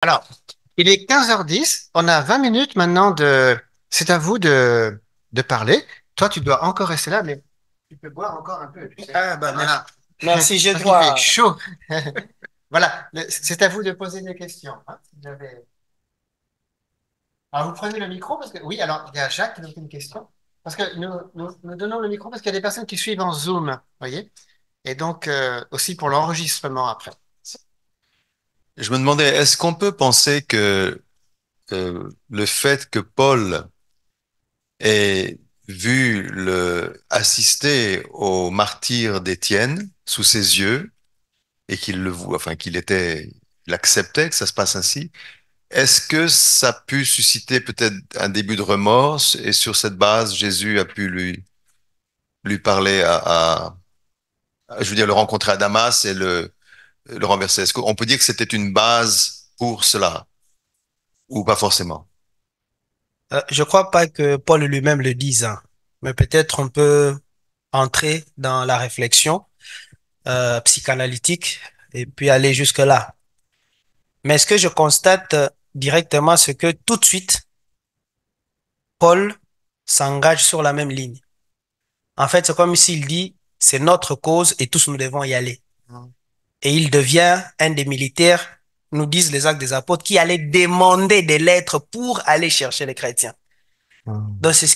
Alors, il est 15h10. On a 20 minutes maintenant de... C'est à vous de parler. Toi, tu dois encore rester là, mais tu peux boire encore un peu. Tu sais. Ah, bah, Voilà. merci, je Parce qu'il fait dois. chaud. Voilà. C'est à vous de poser des questions, hein, si vous avez- Alors, vous prenez le micro parce que... Oui, alors, il y a Jacques qui nous fait une question. Parce que nous donnons le micro parce qu'il y a des personnes qui suivent en Zoom, vous voyez? Et donc, aussi pour l'enregistrement après. Je me demandais, est-ce qu'on peut penser que le fait que Paul ait assister au martyre d'Étienne sous ses yeux et qu'il le voit, enfin il acceptait que ça se passe ainsi, est-ce que ça a pu susciter peut-être un début de remords et sur cette base, Jésus a pu lui parler je veux dire, le rencontrer à Damas et le renverser. Est-ce qu'on peut dire que c'était une base pour cela ou pas forcément? Je crois pas que Paul lui-même le dise, hein. Mais peut-être on peut entrer dans la réflexion psychanalytique et puis aller jusque-là. Mais ce que je constate directement, c'est que tout de suite, Paul s'engage sur la même ligne. En fait, c'est comme s'il dit, c'est notre cause et tous nous devons y aller. Et il devient un des militaires, nous disent les Actes des Apôtres, qui allait demander des lettres pour aller chercher les chrétiens. Donc c'est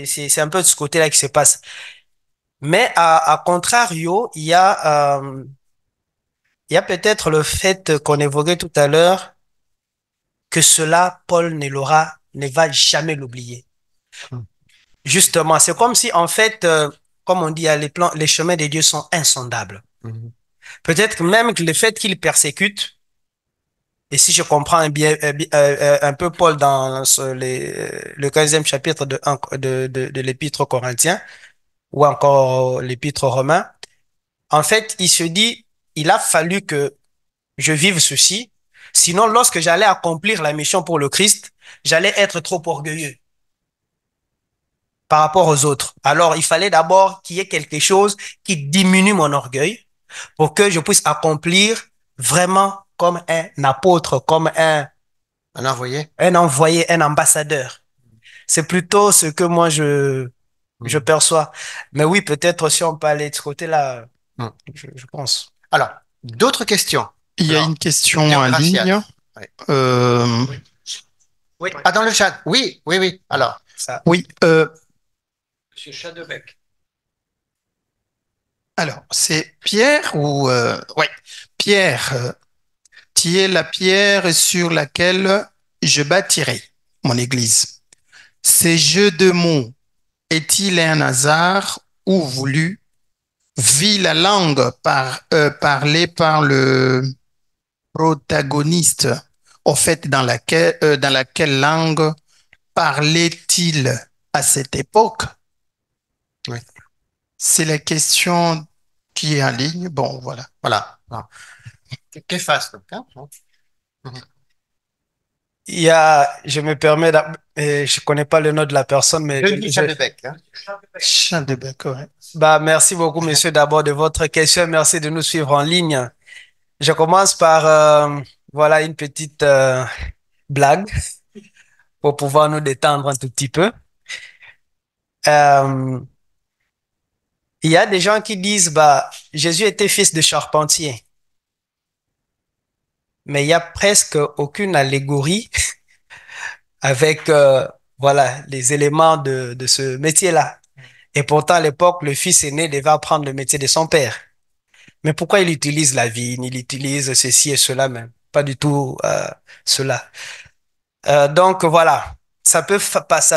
c'est un peu de ce côté-là qui se passe. Mais à contrario, il y a peut-être le fait qu'on évoquait tout à l'heure que cela, Paul ne va jamais l'oublier. Justement, c'est comme si en fait, comme on dit, les chemins de Dieu sont insondables. Peut-être même que le fait qu'il persécute, et si je comprends bien, un peu Paul dans le 15e chapitre de l'épître aux Corinthiens, ou encore l'épître aux Romains, en fait, il se dit, il a fallu que je vive ceci, sinon lorsque j'allais accomplir la mission pour le Christ, j'allais être trop orgueilleux par rapport aux autres. Alors, il fallait d'abord qu'il y ait quelque chose qui diminue mon orgueil pour que je puisse accomplir vraiment comme un apôtre, comme Un envoyé? un envoyé, un ambassadeur. C'est plutôt ce que moi je Mm. perçois. Mais oui, peut-être si on peut aller de ce côté-là, Mm. je pense. Alors, d'autres questions? Il y a une Alors, question Dieu en ligne. Gracias. Oui. Euh, Oui. Ah, dans le chat. Oui, oui, oui. Alors, Ça. oui, Monsieur Chadebec. alors c'est Pierre ou ouais, Pierre, tu es la pierre sur laquelle je bâtirai mon église. Ces jeux de mots est-il un hasard ou voulu? Vit la langue parlée par le protagoniste. Au fait, dans laquelle langue parlait-il à cette époque? oui. C'est la question qui est en ligne. Bon, voilà. Voilà. Alors, que fasse donc, hein? Mhm. Il y a, je me permets, je connais pas le nom de la personne, mais Denis Chadebec, hein? Chant de bec, ouais. bah, merci beaucoup, monsieur, d'abord de votre question. Merci de nous suivre en ligne. Je commence par, voilà, une petite, blague pour pouvoir nous détendre un tout petit peu. Euh, il y a des gens qui disent, bah, Jésus était fils de charpentier, mais il y a presque aucune allégorie avec, voilà, les éléments de ce métier-là. Et pourtant, à l'époque, le fils aîné devait apprendre le métier de son père. Mais pourquoi il utilise la vigne, il utilise ceci et cela même? Pas du tout cela. Donc voilà, ça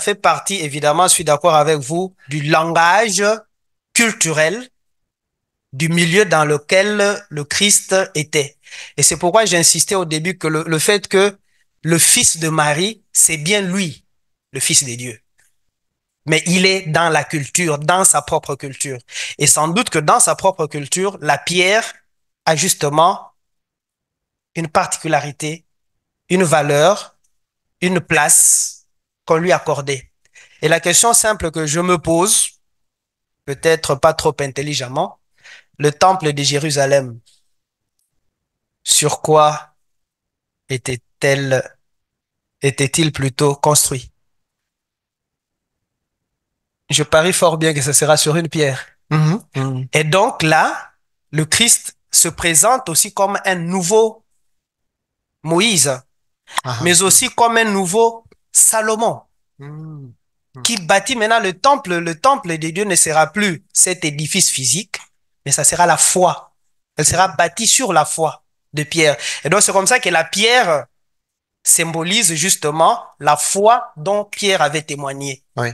fait partie, évidemment, je suis d'accord avec vous, du langage culturel du milieu dans lequel le Christ était. Et c'est pourquoi j'ai insisté au début que le fait que le fils de Marie, c'est bien lui, le fils de Dieu. Mais il est dans la culture, dans sa propre culture. Et sans doute que dans sa propre culture, la pierre a justement une particularité, une valeur, une place qu'on lui accordait. Et la question simple que je me pose, peut-être pas trop intelligemment, le temple de Jérusalem, sur quoi était était-elle, était-il plutôt construit? Je parie fort bien que ce sera sur une pierre. Et donc là, le Christ se présente aussi comme un nouveau Moïse, mais aussi comme un nouveau Salomon, qui bâtit maintenant le temple. Le temple de Dieu ne sera plus cet édifice physique, mais ça sera la foi. Elle sera bâtie sur la foi de Pierre. Et donc c'est comme ça que la pierre symbolise justement la foi dont Pierre avait témoigné. Oui.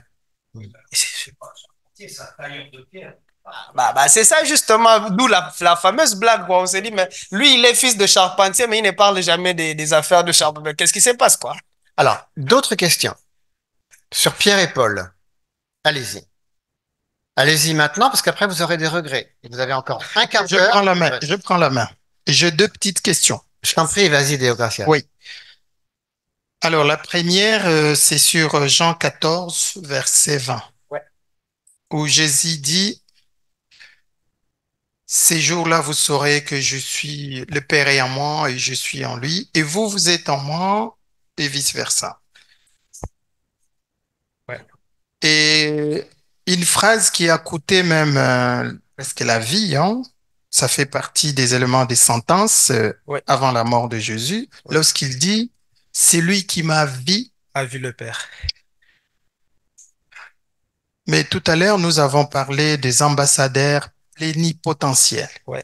C'est ça justement, d'où la fameuse blague, quoi. On s'est dit, mais lui, il est fils de charpentier, mais il ne parle jamais des affaires de charpentier. Qu'est-ce qui se passe, quoi? Alors, d'autres questions sur Pierre et Paul. Allez-y. Allez-y maintenant, parce qu'après, vous aurez des regrets. Et vous avez encore un quart Je d'heure. prends la main. Ouais. Je prends la main. J'ai deux petites questions. Je t'en prie, vas-y, Déogracia. Oui. Alors, la première, c'est sur Jean 14, verset 20, Ouais. où Jésus dit, ces jours-là, vous saurez que je suis, le Père est en moi et je suis en lui, et vous, vous êtes en moi, et vice-versa. Ouais. Et une phrase qui a coûté même presque la vie, hein, ça fait partie des éléments des sentences Ouais. avant la mort de Jésus, Ouais. lorsqu'il dit, c'est lui qui m'a vu. A vu le Père. Mais tout à l'heure, nous avons parlé des ambassadeurs plénipotentiels. Ouais.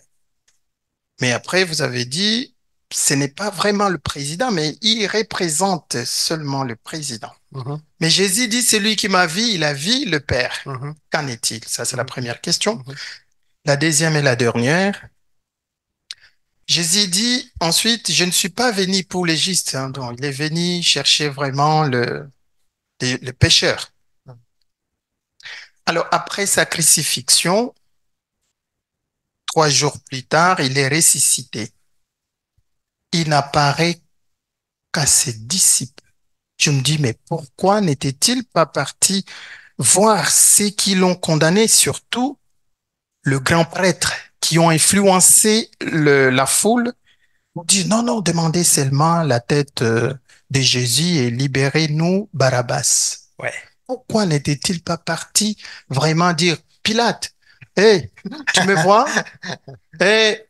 Mais après, vous avez dit, ce n'est pas vraiment le président, mais il représente seulement le président. Mais Jésus dit, c'est lui qui m'a vu, il a vu le Père. Qu'en est-il? Ça, c'est la première question. La deuxième et la dernière. Jésus dit ensuite, je ne suis pas venu pour les justes, hein, donc il est venu chercher vraiment le pécheur. Alors, après sa crucifixion, 3 jours plus tard, il est ressuscité. Il n'apparaît qu'à ses disciples. Je me dis, mais pourquoi n'était-il pas parti voir ceux qui l'ont condamné, surtout le grand prêtre, qui ont influencé la foule, pour dire, non, non, demandez seulement la tête de Jésus et libérez-nous Barabbas. Ouais. Pourquoi n'était-il pas parti vraiment dire, Pilate, hé, tu me vois? Hé,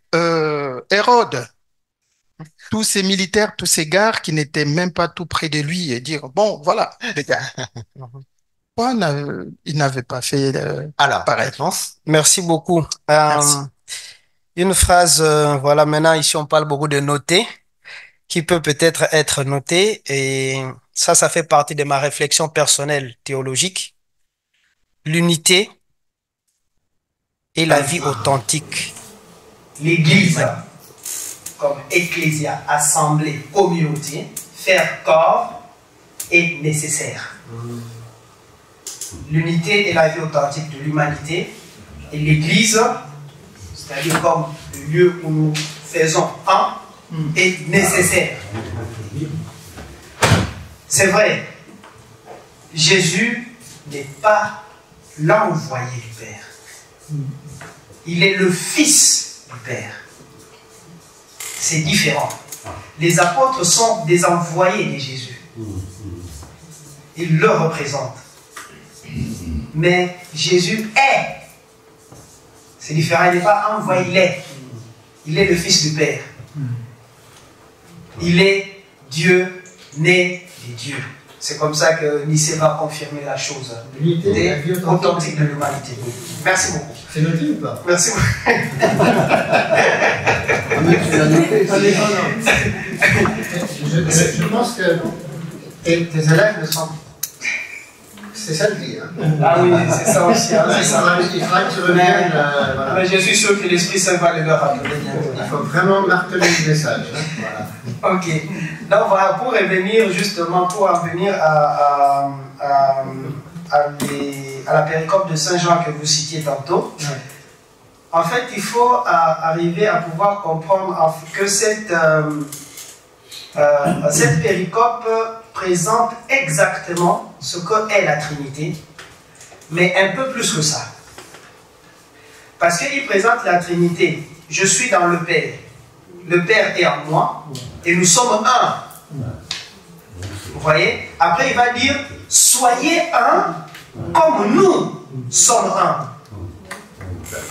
Hérode, tous ces militaires, tous ces gars qui n'étaient même pas tout près de lui et dire, bon, voilà, les gars. Pourquoi il n'avait pas fait Alors, pareil? réponse. Merci beaucoup. Merci. Une phrase, voilà, maintenant ici on parle beaucoup de noter, qui peut peut-être être notée, et ça fait partie de ma réflexion personnelle théologique. L'unité et la vie authentique. L'Église, comme ecclésia, assemblée, communauté, faire corps est nécessaire. L'unité et la vie authentique de l'humanité et l'Église, c'est-à-dire comme le lieu où nous faisons un, est nécessaire. C'est vrai, Jésus n'est pas l'envoyé du Père. Il est le Fils du Père. C'est différent. Les apôtres sont des envoyés de Jésus. Ils le représentent. Mais Jésus est. C'est différent. Il n'est pas envoyé, il est. Il est le Fils du Père. Il est Dieu né des dieux. C'est comme ça que Nicée va confirmer la chose. L'unité authentique de l'humanité. Merci beaucoup. C'est noté ou pas? Merci beaucoup. Je pense que tes élèves ne sont... C'est ça le dit. Hein. Ah oui, c'est ça aussi. Hein, c'est ça. Il faudra que tu reviennes. Voilà. Mais je suis sûr que l'Esprit Saint va le leur rappeler bientôt. Il faut vraiment marteler le message. Hein. Voilà. Ok. Donc voilà, pour revenir justement, pour en venir à la péricope de Saint Jean que vous citiez tantôt, ouais. En fait, il faut arriver à pouvoir comprendre que cette péricope présente exactement ce qu'est la Trinité, mais un peu plus que ça. Parce qu'il présente la Trinité, je suis dans le Père est en moi, et nous sommes un. Vous voyez? Après, il va dire, soyez un comme nous sommes un.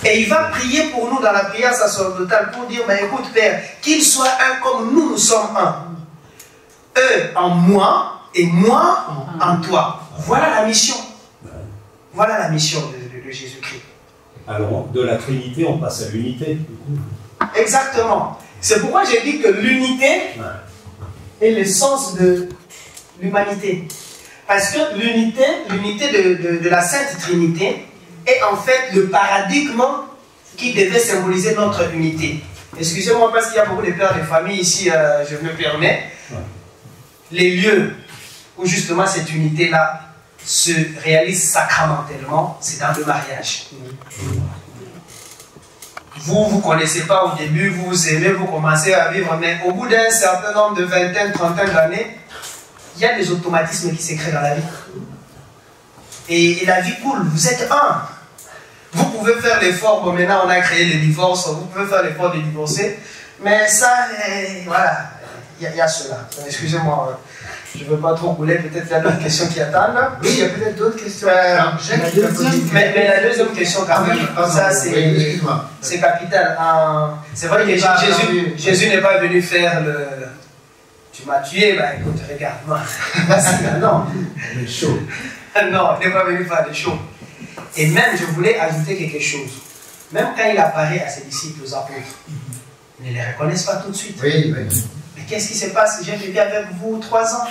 Et il va prier pour nous dans la prière sacerdotale pour dire, mais écoute Père, qu'ils soient un comme nous, nous sommes un. Eux en moi et moi en toi. Voilà la mission. Voilà la mission de Jésus-Christ. Alors, de la Trinité, on passe à l'unité, du coup. Exactement. C'est pourquoi j'ai dit que l'unité est l'essence de l'humanité. Parce que l'unité de la Sainte Trinité est en fait le paradigme qui devait symboliser notre unité. Excusez-moi parce qu'il y a beaucoup de pères de famille ici, je me permets. Les lieux où justement cette unité-là se réalise sacramentellement, c'est dans le mariage. Vous ne connaissez pas au début, vous vous aimez, vous commencez à vivre, mais au bout d'un certain nombre de vingtaine, trentaine d'années, il y a des automatismes qui se créent dans la vie. Et la vie coule, vous êtes un. Vous pouvez faire l'effort, bon maintenant on a créé le divorce, vous pouvez faire l'effort de divorcer, mais ça, voilà, il y a cela. Excusez-moi, je ne veux pas trop couler, peut-être il y a d'autres questions qui attendent. Oui, il y a peut-être d'autres questions. Mais la deuxième question, quand même, ça c'est capital. C'est vrai que Jésus n'est pas venu faire le... Tu m'as tué, bah écoute, regarde-moi. Non. Le chaud. Non, il n'est pas venu faire des choses. Et même, je voulais ajouter quelque chose. Même quand il apparaît à ses disciples, aux apôtres, ils ne les reconnaissent pas tout de suite. Oui. Mais qu'est-ce qui se passe? J'ai vécu avec vous 3 ans.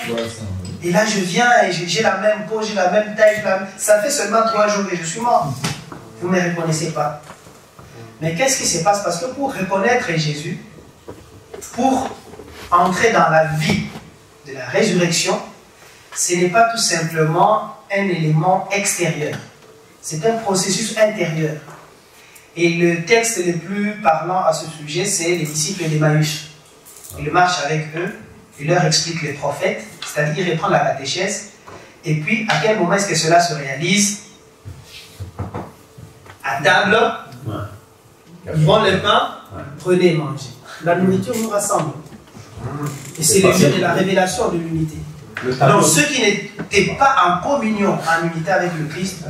Et là, je viens et j'ai la même peau, j'ai la même taille. Ça fait seulement 3 jours et je suis mort. Vous ne me reconnaissez pas. Mais qu'est-ce qui se passe? Parce que pour reconnaître Jésus, pour entrer dans la vie de la résurrection, ce n'est pas tout simplement un élément extérieur. C'est un processus intérieur. Et le texte le plus parlant à ce sujet, c'est les disciples d'Emmaüs. Il marche avec eux, il leur explique les prophètes, c'est-à-dire il reprend la catéchèse. Et puis, à quel moment est-ce que cela se réalise? À table, prends le pain, prenez et mangez. La nourriture nous rassemble. Et c'est le lieu de la révélation de l'unité. Donc ceux qui n'étaient pas en communion, en unité avec le Christ,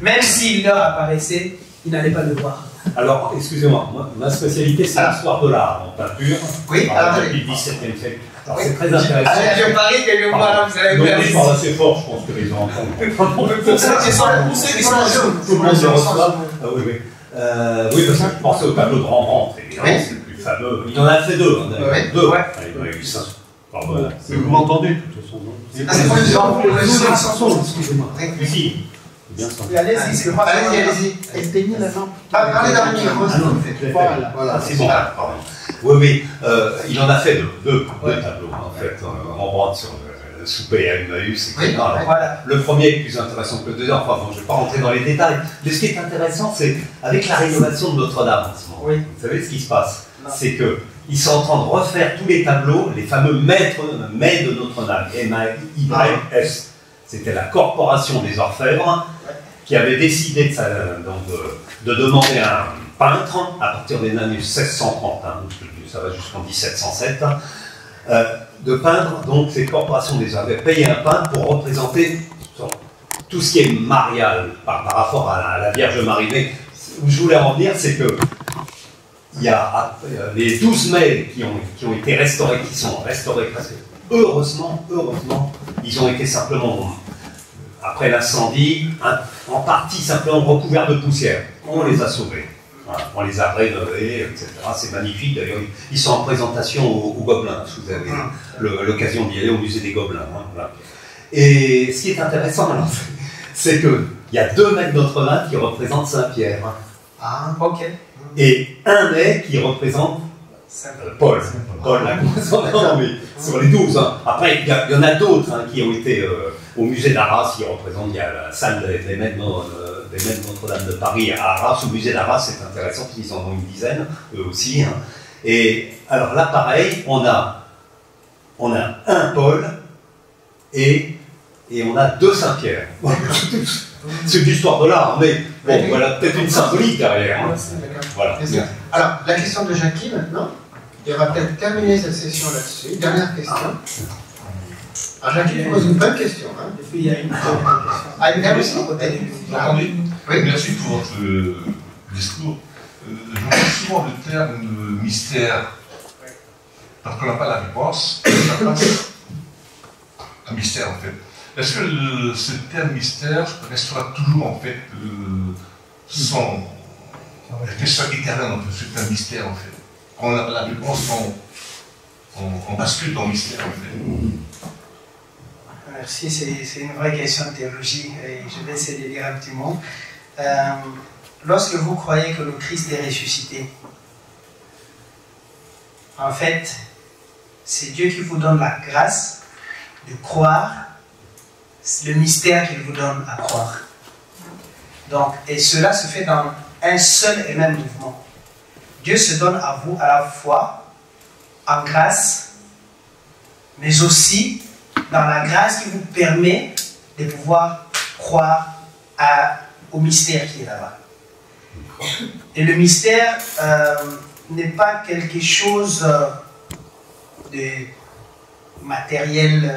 même s'il leur apparaissait, ils n'allaient pas le voir. Alors, excusez-moi, ma spécialité c'est l'histoire de l'art, en peinture. Oui, Depuis le XVIIe siècle. Alors c'est très intéressant. Je parie que moi, là, vous avez perdu. Je parle assez fort, je pense que les gens entendent. Pour ceux qui sont jaunes. Tout le monde le reçoit. Oui, parce que je pensais au tableau de Rembrandt, évidemment, c'est le plus fameux. Il en a fait 2, hein, d'ailleurs. 2, ouais. Il en a eu 5. Mais vous m'entendez, de toute façon, non? C'est pas une chanson, excusez-moi. Ici. Allez-y, c'est moi. Allez-y. Éteignez la lampe. Parlez dans le micro. Voilà. C'est bon, pardon. Oui, il en a fait deux tableaux, en fait. Rembrandt sur le souper à Emmaüs, etc. Voilà. Le premier est plus intéressant que le deuxième. Enfin, bon, je ne vais pas rentrer dans les détails. Mais ce qui est intéressant, c'est avec la rénovation de Notre-Dame en ce moment. Oui. Vous savez ce qui se passe? C'est qu'ils sont en train de refaire tous les tableaux, les fameux mets de Notre-Dame, M-A-Y-S. C'était la corporation des orfèvres qui avait décidé de demander à un peintre, à partir des années 1630, ça va jusqu'en 1707, de peindre donc ces corporations des orfèvres, payer un peintre pour représenter tout ce qui est marial par rapport à la Vierge Marie. Mais où je voulais en venir, c'est que il y a les 12 mets qui ont été restaurés, qui sont restaurés presque. Heureusement, ils ont été simplement, après l'incendie, en partie simplement recouverts de poussière. On les a sauvés. Voilà, on les a rénovés, etc. C'est magnifique. D'ailleurs, ils sont en présentation au Gobelin, si vous avez l'occasion d'y aller au musée des Gobelins. Hein, voilà. Et ce qui est intéressant, alors, c'est qu'il y a 2 mets de Notre-Dame qui représentent Saint-Pierre. Ah, ok. Et un mets qui représente Paul. Paul, non, mais sur les 12. Hein. Après, il y en a d'autres qui ont été au musée d'Arras, qui représentent, il y a la salle des mets de Notre-Dame de Paris à Arras. Au musée d'Arras, c'est intéressant, ils en ont une dizaine, eux aussi. Hein. Et alors là, pareil, on a un Paul et on a 2 Saint-Pierre. C'est l'histoire de l'art, mais bon, voilà, peut-être une symbolique derrière. Hein. Voilà. Alors, la question de Jackie maintenant. Et on va peut-être terminer cette session là-dessus. Dernière question. Alors, Jacques, tu poses une bonne question. Hein. Et puis il y a une question. Ah, une dame aussi? Vous entendez? Oui. Merci pour votre discours. Je vois souvent le terme de mystère, parce qu'on n'a pas la réponse, ça passe un mystère en fait. Est-ce que ce terme mystère restera toujours en fait sans restera éternel en fait, c'est un mystère en fait. Quand on n'a pas la réponse, on bascule dans le mystère en fait. Merci, c'est une vraie question de théologie et je vais essayer de lire un petit mot. Lorsque vous croyez que le Christ est ressuscité, en fait, c'est Dieu qui vous donne la grâce de croire le mystère qu'il vous donne à croire. Donc, et cela se fait dans un seul et même mouvement. Dieu se donne à vous à la fois en grâce, mais aussi dans la grâce qui vous permet de pouvoir croire au mystère qui est là-bas. Et le mystère n'est pas quelque chose de matériel,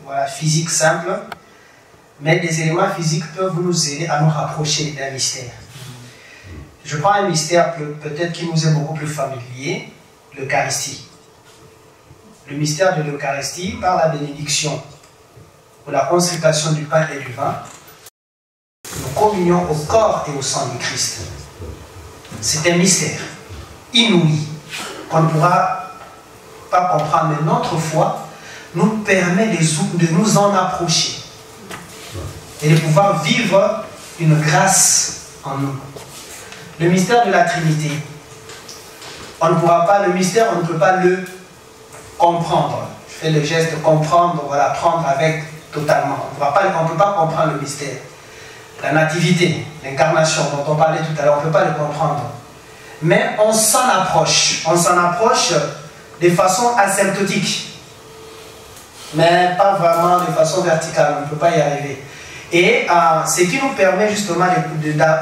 voilà, physique simple, mais des éléments physiques peuvent nous aider à nous rapprocher d'un mystère. Je prends un mystère peut-être qui nous est beaucoup plus familier, l'Eucharistie. Le mystère de l'Eucharistie, par la bénédiction ou la consécration du pain et du vin, nous communions au corps et au sang du Christ. C'est un mystère inouï qu'on ne pourra pas comprendre, mais notre foi nous permet de nous en approcher et de pouvoir vivre une grâce en nous. Le mystère de la Trinité, on ne pourra pas, le mystère, on ne peut pas le comprendre. Je fais le geste de comprendre, voilà, prendre avec totalement. On ne peut pas comprendre le mystère. La nativité, l'incarnation dont on parlait tout à l'heure, on ne peut pas le comprendre. Mais on s'en approche. On s'en approche de façon asymptotique. Mais pas vraiment de façon verticale. On ne peut pas y arriver. Et ce qui nous permet justement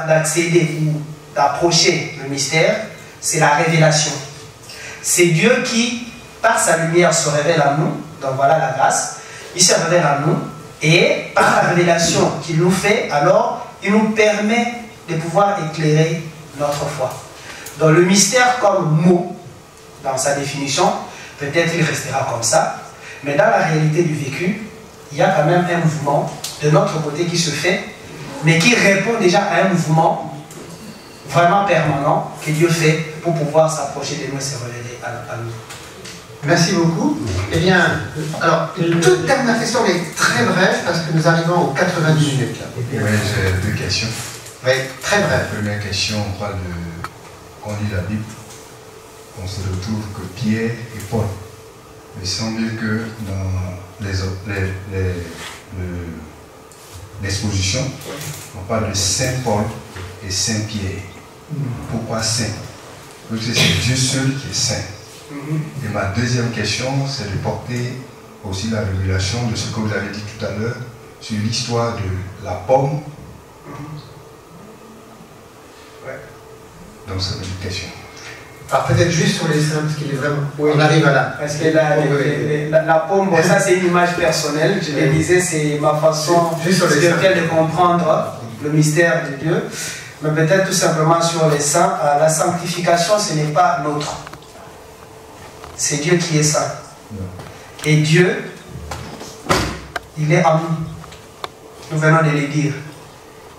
d'accéder ou d'approcher le mystère, c'est la révélation. C'est Dieu qui, par sa lumière, se révèle à nous. Donc voilà la grâce. Il se révèle à nous. Et par la révélation qu'il nous fait, alors, il nous permet de pouvoir éclairer notre foi. Donc le mystère comme mot, dans sa définition, peut-être il restera comme ça, mais dans la réalité du vécu, il y a quand même un mouvement de notre côté qui se fait, mais qui répond déjà à un mouvement vraiment permanent que Dieu fait pour pouvoir s'approcher de nous et se révéler à nous. Merci beaucoup. Eh bien, alors, une toute dernière question, mais très brève, parce que nous arrivons aux 90 minutes. Là. Oui, j'ai deux questions. Oui, très brève. La première question, on parle de... Quand on lit la Bible, on se retrouve que Pierre et Paul. Il semble que dans l'exposition, on parle de Saint Paul et Saint Pierre. Pourquoi Saint? Parce que c'est Dieu seul qui est saint. Et ma deuxième question, c'est de porter aussi la révélation de ce que vous avez dit tout à l'heure sur l'histoire de la pomme. Donc c'est une question. Alors peut-être juste sur les saints, parce qu'il est vraiment... Oui. On arrive à là. Parce que la pomme, bon, ça c'est une image personnelle. Je le disais, c'est ma façon spirituelle de comprendre le mystère de Dieu. Mais peut-être tout simplement sur les saints, la sanctification, ce n'est pas l'autre. C'est Dieu qui est saint. Et Dieu, il est en nous. Nous venons de le dire.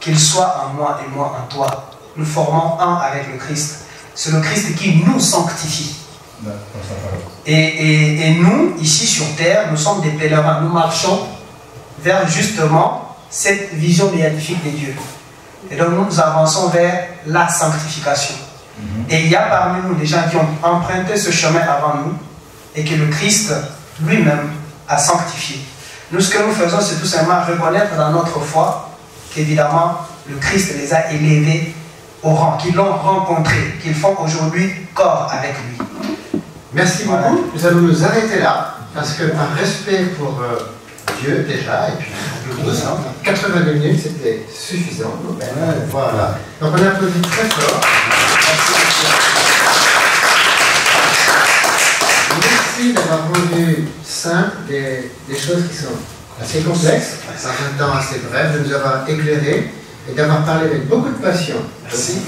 Qu'il soit en moi et moi en toi. Nous formons un avec le Christ. C'est le Christ qui nous sanctifie. Et nous, ici sur terre, nous sommes des pèlerins. Nous marchons vers justement cette vision béatifique de Dieu. Et donc nous avançons vers la sanctification. Et il y a parmi nous des gens qui ont emprunté ce chemin avant nous et que le Christ lui-même a sanctifié. Nous, ce que nous faisons, c'est tout simplement reconnaître dans notre foi qu'évidemment, le Christ les a élevés au rang, qu'ils l'ont rencontré, qu'ils font aujourd'hui corps avec lui. Merci beaucoup. Nous allons nous arrêter là, parce que par respect pour Dieu déjà, et puis pour nous, 82 minutes, c'était suffisant. Voilà. Donc on applaudit très fort. Merci. Merci d'avoir rendu simple des choses qui sont assez complexes, en un temps assez bref, de nous avoir éclairés et d'avoir parlé avec beaucoup de passion. Merci.